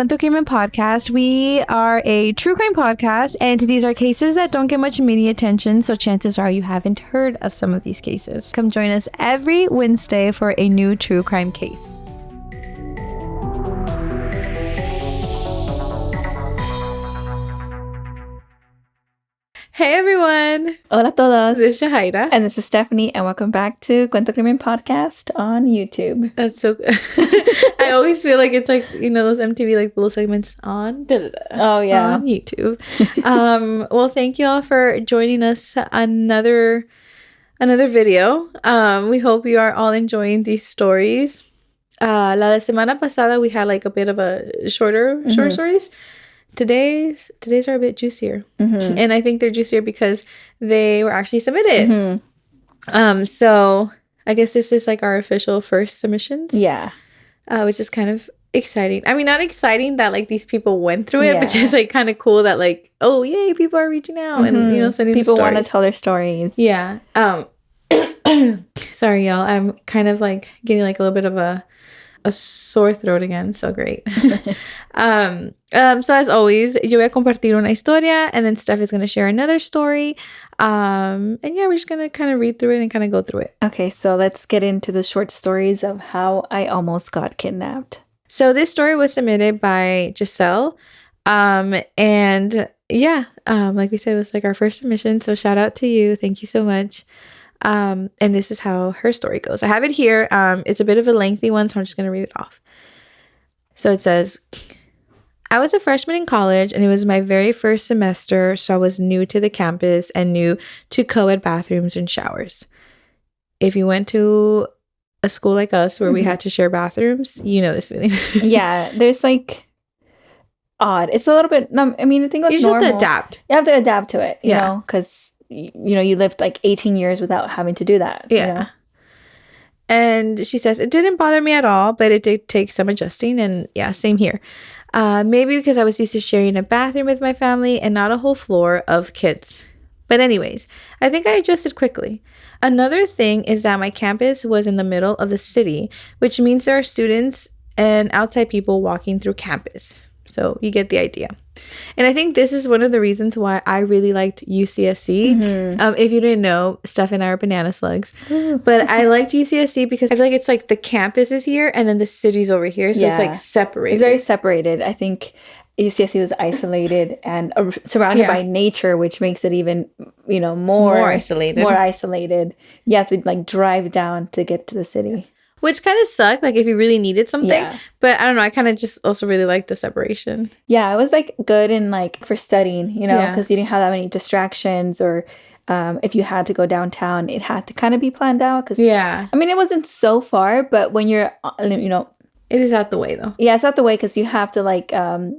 Cuento Crimen podcast. We are a true crime podcast, and these are cases that don't get much media attention, so chances are you haven't heard of some of these cases. Come join us every Wednesday for a new true crime case. Hey everyone! Hola a todos! This is Shahaira. And this is Stephanie, and welcome back to Cuento Crimen Podcast on YouTube. That's so good. I always feel like it's like, you know, those MTV like little segments on Oh yeah, on YouTube. Well, thank you all for joining us another video. We hope you are all enjoying these stories. La de semana pasada we had like a bit of a shorter stories. Today's are a bit juicier, and I think they're juicier because they were actually submitted. So I guess this is like our official first submissions. Yeah, which is kind of exciting. I mean, not exciting that like these people went through it, but just like kind of cool that like, oh yay, people are reaching out and you know sending people want to tell their stories. Yeah. Sorry, y'all. I'm kind of like getting like a little bit of a sore throat again. So great. So as always, yo voy a compartir una historia and then Steph is going to share another story. And yeah, we're just going to kind of read through it and kind of go through it. Okay, so let's get into the short stories of how I almost got kidnapped. So this story was submitted by Giselle. And yeah, like we said, it was like our first submission. So shout out to you. Thank you so much. And this is how her story goes. I have it here. It's a bit of a lengthy one, so I'm just going to read it off. So it says, I was a freshman in college and it was my very first semester, so I was new to the campus and new to co-ed bathrooms and showers. If you went to a school like us where we had to share bathrooms, you know this feeling. Yeah, there's like odd. It's a little bit, I mean, I think it's normal. You have to adapt. You have to adapt to it, you know, because you know, you lived like 18 years without having to do that. Yeah. You know? And she says, it didn't bother me at all, but it did take some adjusting. And yeah, same here. Maybe because I was used to sharing a bathroom with my family and not a whole floor of kids. But anyways, I think I adjusted quickly. Another thing is that my campus was in the middle of the city, which means there are students and outside people walking through campus. So you get the idea. And I think this is one of the reasons why I really liked UCSC. If you didn't know, Steph and I are banana slugs. But I liked UCSC because I feel like it's like the campus is here and then the city's over here. So it's like separated. It's very separated. I think UCSC was isolated and surrounded by nature, which makes it even, you know, more isolated. You have to like drive down to get to the city. Which kind of sucked, like if you really needed something. Yeah. But I don't know, I kind of just also really liked the separation. Yeah, it was like good in like for studying, you know, because you didn't have that many distractions or if you had to go downtown, it had to kind of be planned out. Cause, I mean, it wasn't so far, but when you're, you know. It is out the way though. Yeah, it's out the way because you have to like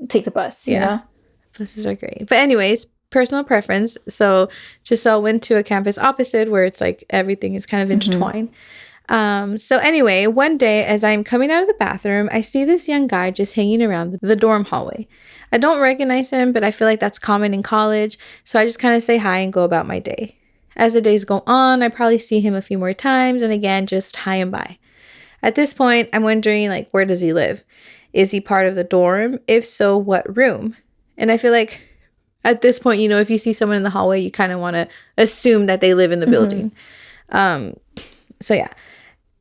take the bus, you know. Buses are great. But anyways, personal preference. So Giselle went to a campus opposite where it's like everything is kind of intertwined. So anyway, one day as I'm coming out of the bathroom, I see this young guy just hanging around the dorm hallway. I don't recognize him, but I feel like that's common in college. So I just kind of say hi and go about my day. As the days go on, I probably see him a few more times and again, just hi and bye. At this point, I'm wondering like, where does he live? Is he part of the dorm? If so, what room? And I feel like at this point, you know, if you see someone in the hallway, you kind of want to assume that they live in the building. So yeah.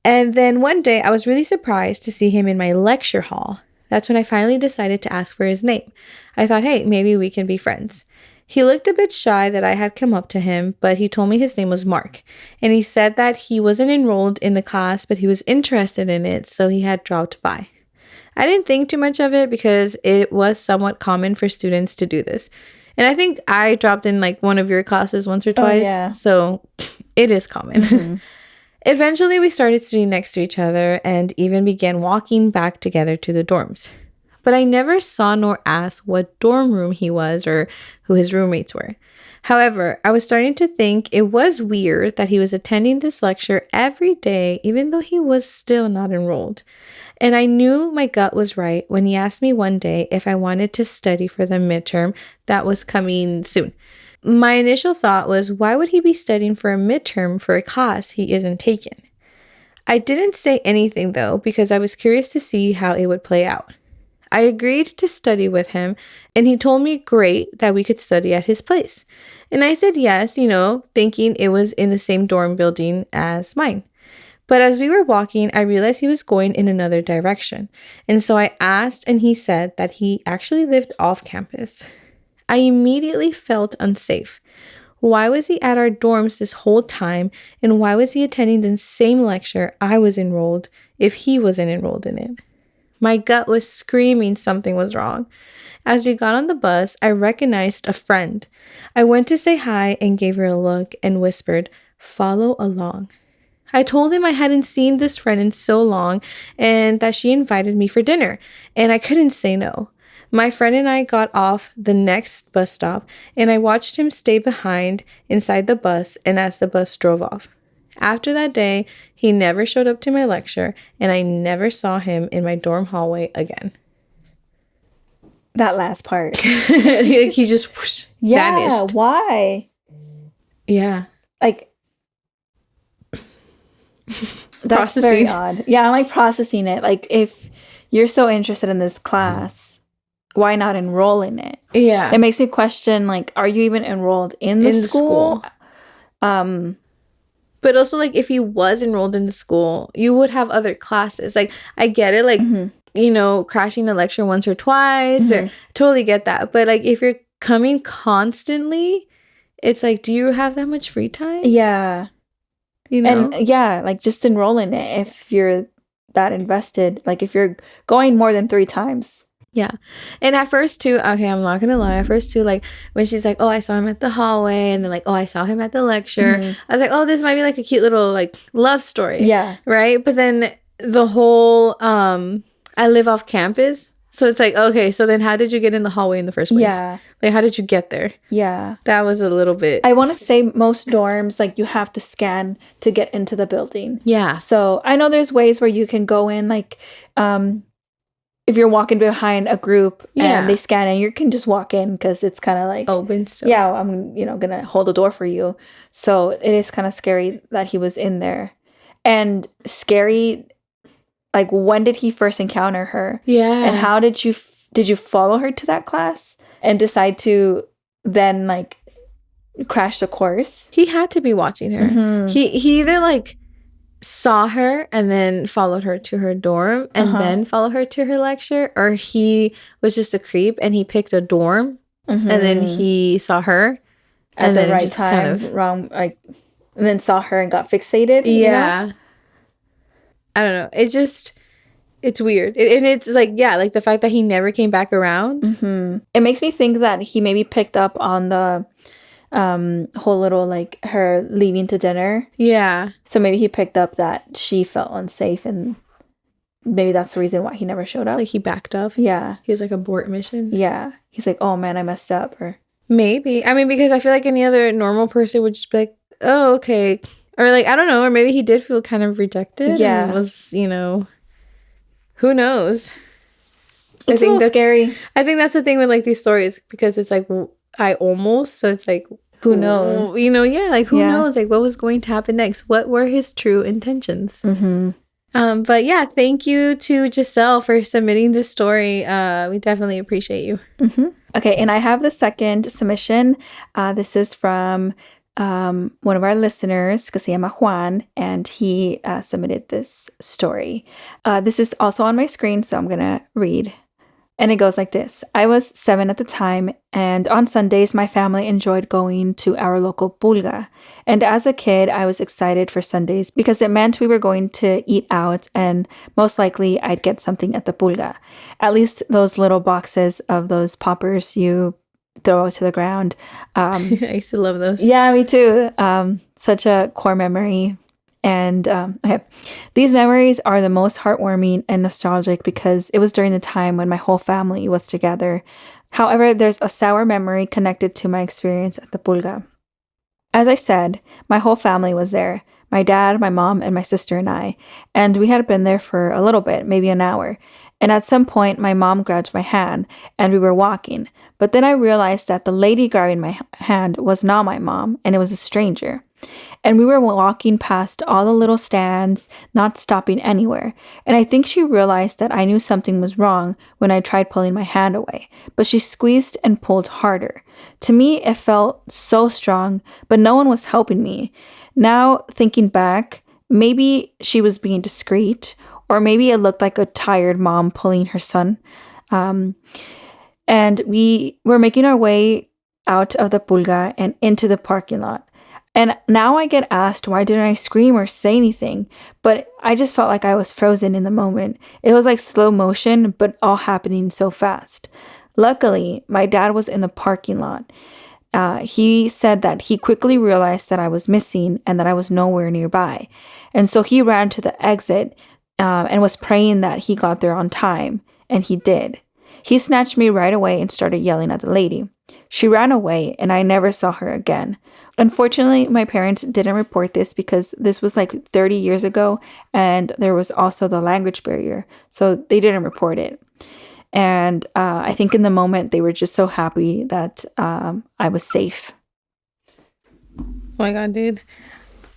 And then one day I was really surprised to see him in my lecture hall. That's when I finally decided to ask for his name. I thought, hey, maybe we can be friends. He looked a bit shy that I had come up to him, but he told me his name was Mark. And he said that he wasn't enrolled in the class, but he was interested in it, so he had dropped by. I didn't think too much of it because it was somewhat common for students to do this. And I think I dropped in like one of your classes once or twice, so it is common. Eventually, we started sitting next to each other and even began walking back together to the dorms. But I never saw nor asked what dorm room he was or who his roommates were. However, I was starting to think it was weird that he was attending this lecture every day, even though he was still not enrolled. And I knew my gut was right when he asked me one day if I wanted to study for the midterm that was coming soon. My initial thought was, why would he be studying for a midterm for a class he isn't taking? I didn't say anything though, because I was curious to see how it would play out. I agreed to study with him, and he told me great that we could study at his place. And I said yes, thinking it was in the same dorm building as mine. But as we were walking, I realized he was going in another direction. And so I asked, and he said that he actually lived off campus. I immediately felt unsafe. Why was he at our dorms this whole time? And why was he attending the same lecture I was enrolled if he wasn't enrolled in it? My gut was screaming something was wrong. As we got on the bus, I recognized a friend. I went to say hi and gave her a look and whispered, "Follow along." I told him I hadn't seen this friend in so long and that she invited me for dinner, and I couldn't say no. My friend and I got off the next bus stop, and I watched him stay behind inside the bus and as the bus drove off. After that day, he never showed up to my lecture, and I never saw him in my dorm hallway again. That last part. He just whoosh, vanished. Why? Yeah. Like, that's very odd. Yeah, I'm like processing it. Like, if you're so interested in this class, why not enroll in it? Yeah. It makes me question, like, are you even enrolled in the school? But also, like, if you was enrolled in the school, you would have other classes. Like, I get it, like, crashing the lecture once or twice, or totally get that. But, like, if you're coming constantly, it's like, do you have that much free time? Yeah. And yeah, like, just enroll in it if you're that invested. Like, if you're going more than 3 times. Yeah. And at first too, okay, I'm not gonna lie, at first too, like, when she's like, oh, I saw him at the hallway, and then like, oh, I saw him at the lecture, I was like, oh, this might be like a cute little like love story. Yeah. Right. But then the whole I live off campus, so it's like, okay, so then how did you get in the hallway in the first place? Yeah. Like, how did you get there? Yeah. That was a little bit. I want to say most dorms, like, you have to scan to get into the building. Yeah. So I know there's ways where you can go in, like, if you're walking behind a group and they scan in, you can just walk in because it's kind of like open still. Yeah, I'm gonna hold the door for you. So it is kind of scary that he was in there, and scary. Like, when did he first encounter her? Yeah, and how did you follow her to that class and decide to then like crash the course? He had to be watching her. He either like saw her and then followed her to her dorm and then followed her to her lecture, or he was just a creep and he picked a dorm and then he saw her at the right time, wrong, like, and then saw her and got fixated. I don't know, it's weird. And it's like, yeah, like the fact that he never came back around. It makes me think that he maybe picked up on the whole little, like, her leaving to dinner. Yeah. So maybe he picked up that she felt unsafe, and maybe that's the reason why he never showed up. Like, he backed off. Yeah. He was like, abort mission. Yeah. He's like, oh man, I messed up. Or maybe. I mean, because I feel like any other normal person would just be like, oh, okay. Or like, I don't know. Or maybe he did feel kind of rejected. Yeah. And was, who knows? It's a little scary. I think that's the thing with like these stories, because it's like, I almost, so it's like, who knows? Like, who knows? Like, what was going to happen next? What were his true intentions? But yeah, thank you to Giselle for submitting this story. We definitely appreciate you. Okay, and I have the second submission. This is from one of our listeners, que se llama Juan, and he submitted this story. This is also on my screen, so I'm gonna read. And it goes like this. I was 7 at the time, and on Sundays, my family enjoyed going to our local pulga. And as a kid, I was excited for Sundays because it meant we were going to eat out, and most likely I'd get something at the pulga. At least those little boxes of those poppers you throw to the ground. I used to love those. Yeah, me too. Such a core memory. And these memories are the most heartwarming and nostalgic because it was during the time when my whole family was together. However, there's a sour memory connected to my experience at the pulga. As I said, my whole family was there. My dad, my mom, and my sister and I. And we had been there for a little bit, maybe an hour. And at some point, my mom grabbed my hand and we were walking. But then I realized that the lady grabbing my hand was not my mom, and it was a stranger. And we were walking past all the little stands, not stopping anywhere. And I think she realized that I knew something was wrong when I tried pulling my hand away, but she squeezed and pulled harder. To me, it felt so strong, but no one was helping me. Now, thinking back, maybe she was being discreet, or maybe it looked like a tired mom pulling her son. And we were making our way out of the pulga and into the parking lot. And now I get asked, why didn't I scream or say anything? But I just felt like I was frozen in the moment. It was like slow motion, but all happening so fast. Luckily, my dad was in the parking lot. He said that he quickly realized that I was missing and that I was nowhere nearby. And so he ran to the exit and was praying that he got there on time. And he did. He snatched me right away and started yelling at the lady. She ran away and I never saw her again. Unfortunately, my parents didn't report this because this was like 30 years ago and there was also the language barrier. So they didn't report it. And I think in the moment they were just so happy that I was safe. Oh my God, dude.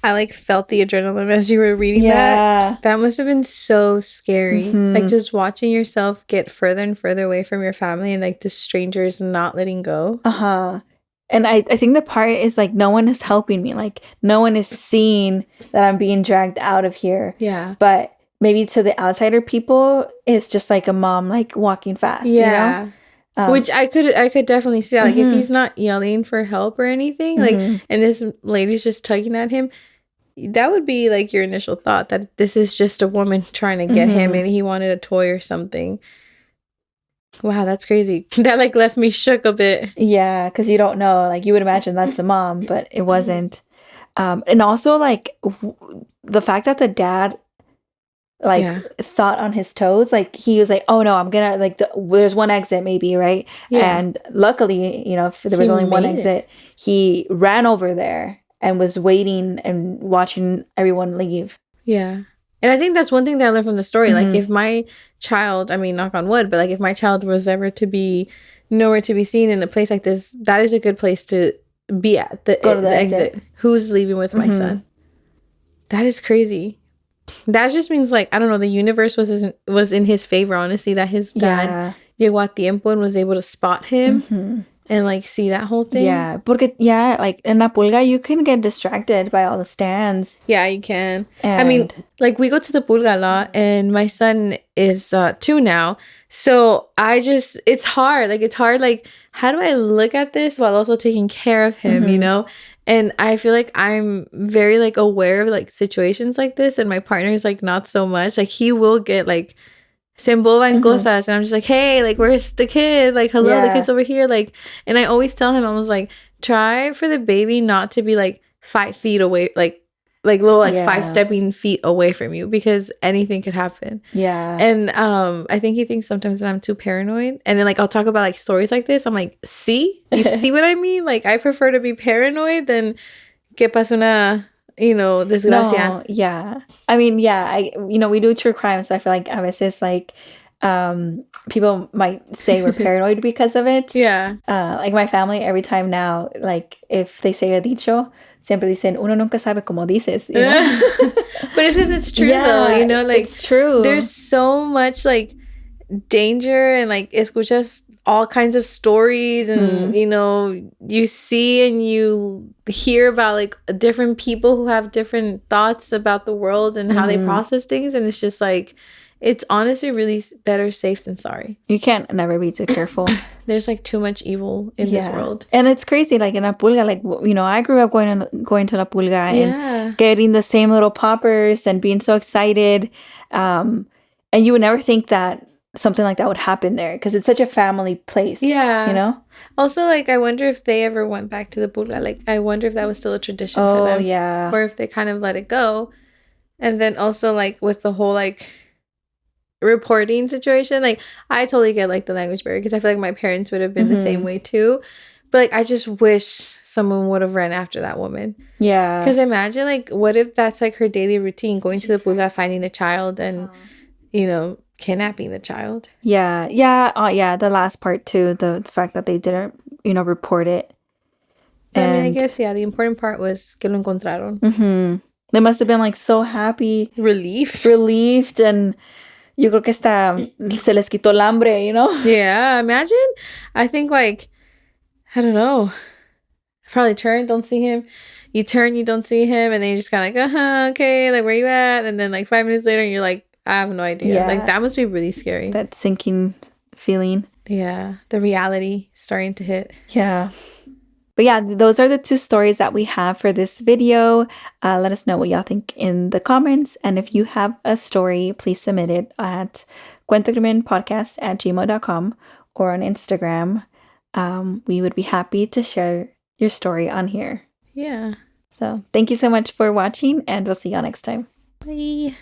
I like felt the adrenaline as you were reading that. That must have been so scary. Like just watching yourself get further and further away from your family and like the strangers not letting go. And I think the part is like no one is helping me. Like no one is seeing that I'm being dragged out of here. Yeah. But maybe to the outsider people, it's just like a mom like walking fast. Yeah. You know? Which I could definitely see that. Like if he's not yelling for help or anything, like and this lady's just tugging at him, that would be like your initial thought that this is just a woman trying to get him. Maybe he wanted a toy or something. Wow, that's crazy. That like left me shook a bit. Yeah, because you don't know. Like you would imagine that's a mom, but it wasn't. And also like the fact that the dad thought on his toes, like he was like, oh no, I'm gonna like there's one exit maybe, right? Yeah. And luckily, you know, if there was only one exit, he ran over there and was waiting and watching everyone leave. Yeah. And I think that's one thing that I learned from the story. Like if my child, I mean, knock on wood, but like if my child was ever to be nowhere to be seen in a place like this, that is a good place to be at. Go to the exit. Who's leaving with my son? That is crazy. That just means like, I don't know, the universe was in his favor, honestly, that his dad llegó a tiempo and was able to spot him. And like see that whole thing. Yeah, porque like in La Pulga you can get distracted by all the stands. Yeah, you can. And I mean, like we go to the Pulga a lot, and my son is 2 now, so it's hard. Like it's hard. Like how do I look at this while also taking care of him? You know. And I feel like I'm very like aware of like situations like this, and my partner is like not so much. Like he will get like se embova en cosas, and I'm just like, hey, like where's the kid? Like hello, the kid's over here. Like, and I always tell him, I was like, try for the baby not to be like 5 feet away, like little like 5-stepping feet away from you, because anything could happen. Yeah. And I think he thinks sometimes that I'm too paranoid, and then like I'll talk about like stories like this. I'm like, see, you see what I mean? Like I prefer to be paranoid than que pase una, you know, desgracia. No, yeah. I mean, yeah, we do true crime, so I feel like a veces like people might say we're paranoid because of it. Yeah. Like my family, every time now, like if they say a dicho, siempre dicen, uno nunca sabe cómo dices, you know? But it's because it's true though, you know, like it's true. There's so much like danger, and like escuchas all kinds of stories, and you know, you see and you hear about like different people who have different thoughts about the world and how they process things, and it's just like, it's honestly really better safe than sorry. You can't never be too careful. There's like too much evil in this world, and it's crazy. Like in La Pulga, like, you know, I grew up going to La Pulga and getting the same little poppers and being so excited, and you would never think that something like that would happen there, because it's such a family place. Yeah, you know. Also, like, I wonder if they ever went back to the Pulga. Like, I wonder if that was still a tradition for them. Oh yeah, or if they kind of let it go. And then also like with the whole like reporting situation, like I totally get like the language barrier, because I feel like my parents would have been the same way too, but like I just wish someone would have ran after that woman. Yeah, because imagine like, what if that's like her daily routine, going to the pulga, finding a child, and you know, kidnapping the child. Yeah, the last part too, the fact that they didn't, you know, report it. I mean, I guess, yeah, the important part was que lo encontraron. They must have been like so happy. Relieved. And yo creo que hasta se les quitó el hambre, you know? Yeah, imagine. I think like, I don't know. Probably turn, don't see him. You turn, you don't see him. And then you're just kind of like, okay, like, where you at? And then like 5 minutes later, you're like, I have no idea. Yeah. Like, that must be really scary. That sinking feeling. Yeah. The reality starting to hit. Yeah. But yeah, those are the 2 stories that we have for this video. Let us know what y'all think in the comments. And if you have a story, please submit it at cuentocrimenpodcast@gmail.com or on Instagram. We would be happy to share your story on here. Yeah. So thank you so much for watching, and we'll see y'all next time. Bye.